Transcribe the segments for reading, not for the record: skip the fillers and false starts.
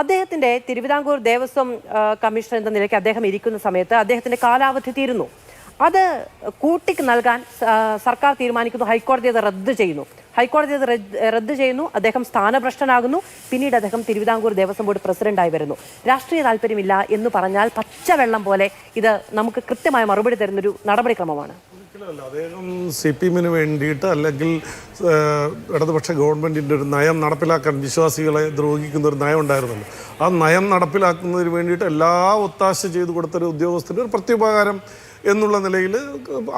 അദ്ദേഹത്തിന്റെ തിരുവിതാംകൂർ ദേവസ്വം കമ്മീഷണർ എന്ന നിലയ്ക്ക് അദ്ദേഹം ഇരിക്കുന്ന സമയത്ത് അദ്ദേഹത്തിന്റെ കാലാവധി തീരുന്നു. അത് കൂട്ടിക്ക് നൽകാൻ സർക്കാർ തീരുമാനിക്കുന്നു. ഹൈക്കോടതി അത് റദ്ദ് ചെയ്യുന്നു. റദ്ദ് ചെയ്യുന്നു. അദ്ദേഹം സ്ഥാനഭ്രഷ്ടനാകുന്നു. പിന്നീട് അദ്ദേഹം തിരുവിതാംകൂർ ദേവസ്വം ബോർഡ് പ്രസിഡന്റായി വരുന്നു. രാഷ്ട്രീയ താല്പര്യമില്ല എന്ന് പറഞ്ഞാൽ പച്ചവെള്ളം പോലെ ഇത് നമുക്ക് കൃത്യമായ മറുപടി തരുന്നൊരു നടപടിക്രമമാണ്. അദ്ദേഹം CPM-ന് വേണ്ടിയിട്ട് അല്ലെങ്കിൽ ഇടതുപക്ഷ ഗവൺമെൻറ്റിൻ്റെ ഒരു നയം നടപ്പിലാക്കാൻ വിശ്വാസികളെ ദ്രോഹിക്കുന്ന ഒരു നയം ഉണ്ടായിരുന്നല്ലോ. ആ നയം നടപ്പിലാക്കുന്നതിന് വേണ്ടിയിട്ട് എല്ലാ ഒത്താശ ചെയ്തു കൊടുത്തൊരു ഉദ്യോഗസ്ഥൻ്റെ ഒരു പ്രത്യുപകാരം എന്നുള്ള നിലയിൽ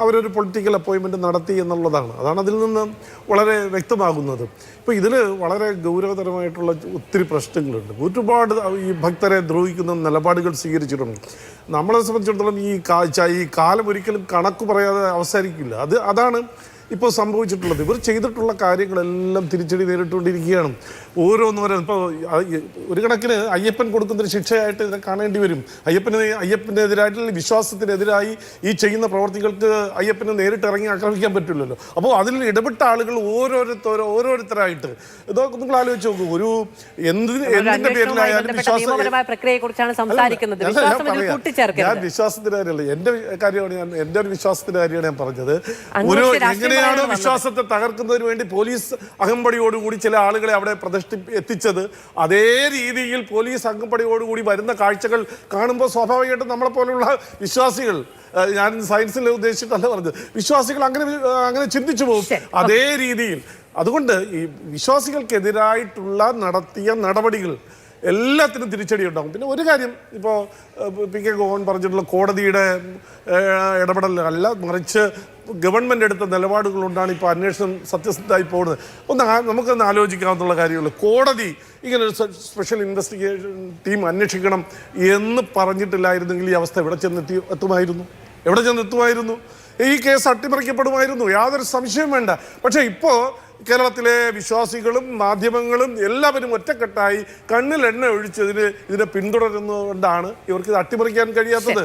അവരൊരു പൊളിറ്റിക്കൽ അപ്പോയിൻമെൻറ്റ് നടത്തി എന്നുള്ളതാണ്. അതാണ് അതിൽ നിന്ന് വളരെ വ്യക്തമാകുന്നത്. ഇപ്പോൾ ഇതിൽ വളരെ ഗൗരവതരമായിട്ടുള്ള ഒത്തിരി പ്രശ്നങ്ങളുണ്ട്. ഒരുപാട് ഈ ഭക്തരെ ദ്രോഹിക്കുന്ന നിലപാടുകൾ സ്വീകരിച്ചിട്ടുണ്ട്. നമ്മളെ സംബന്ധിച്ചിടത്തോളം ഈ കാലം ഒരിക്കലും കണക്ക് പറയാതെ അവസാനിക്കില്ല. അതാണ് ഇപ്പോൾ സംഭവിച്ചിട്ടുള്ളത്. ഇവർ ചെയ്തിട്ടുള്ള കാര്യങ്ങളെല്ലാം തിരിച്ചടി നേരിട്ടുകൊണ്ടിരിക്കുകയാണ്. ഓരോന്നോരോ ഇപ്പോൾ ഒരു കണക്കിന് അയ്യപ്പൻ കൊടുക്കുന്നൊരു ശിക്ഷയായിട്ട് ഇതിനെ കാണേണ്ടി വരും. അയ്യപ്പനെതിരായിട്ടുള്ള വിശ്വാസത്തിനെതിരായി ഈ ചെയ്യുന്ന പ്രവർത്തികൾക്ക് അയ്യപ്പനെ നേരിട്ട് ഇറങ്ങി ആക്രമിക്കാൻ പറ്റില്ലല്ലോ. അപ്പോൾ അതിൽ ഇടപെട്ട ആളുകൾ ഓരോരുത്തരായിട്ട് ഇതൊക്കെ നിങ്ങൾ ആലോചിച്ച് നോക്കൂ. ഒരു എന്തിന്റെ പേരിലായാലും ഞാൻ വിശ്വാസത്തിന്റെ കാര്യമല്ല, എൻ്റെ ഒരു വിശ്വാസത്തിന്റെ കാര്യമാണ് ഞാൻ പറഞ്ഞത്. ഒരു എങ്ങനെയാണോ വിശ്വാസത്തെ തകർക്കുന്നതിന് വേണ്ടി പോലീസ് അകമ്പടിയോടുകൂടി ചില ആളുകളെ അവിടെ എത്തിച്ചത്, അതേ രീതിയിൽ പോലീസ് അകമ്പടിയോടുകൂടി വരുന്ന കാഴ്ചകൾ കാണുമ്പോൾ സ്വാഭാവികമായിട്ടും നമ്മളെപ്പോലുള്ള വിശ്വാസികൾ, ഞാൻ സയൻസിൽ ഉദ്ദേശിച്ചിട്ടല്ല പറഞ്ഞത്, വിശ്വാസികൾ അങ്ങനെ ചിന്തിച്ചു പോകും അതേ രീതിയിൽ. അതുകൊണ്ട് ഈ വിശ്വാസികൾക്കെതിരായിട്ടുള്ള നടത്തിയ നടപടികൾ എല്ലാത്തിനും തിരിച്ചടി ഉണ്ടാകും. പിന്നെ ഒരു കാര്യം, ഇപ്പോൾ PK ഗോവൻ പറഞ്ഞിട്ടുള്ള കോടതിയുടെ ഇടപെടലല്ല, മറിച്ച് ഗവൺമെൻറ് എടുത്ത നിലപാടുകൾ കൊണ്ടാണ് ഇപ്പോൾ അന്വേഷണം സത്യസന്ധമായി പോകുന്നത്. നമുക്കൊന്ന് ആലോചിക്കാവുന്ന കാര്യമുള്ളൂ. കോടതി ഇങ്ങനെ ഒരു സ്പെഷ്യൽ ഇൻവെസ്റ്റിഗേഷൻ ടീം അന്വേഷിക്കണം എന്ന് പറഞ്ഞിട്ടില്ലായിരുന്നെങ്കിൽ ഈ അവസ്ഥ എവിടെ ചെന്നെത്തുമായിരുന്നു? ഈ കേസ് അട്ടിമറിക്കപ്പെടുമായിരുന്നു, യാതൊരു സംശയവും വേണ്ട. പക്ഷേ ഇപ്പോൾ കേരളത്തിലെ വിശ്വാസികളും മാധ്യമങ്ങളും എല്ലാവരും ഒറ്റക്കെട്ടായി കണ്ണിൽ എണ്ണ ഒഴിച്ചതിന് ഇതിനെ പിന്തുടരുന്നതുകൊണ്ടാണ് ഇവർക്ക് ഇത് അട്ടിമറിക്കാൻ കഴിയാത്തത്.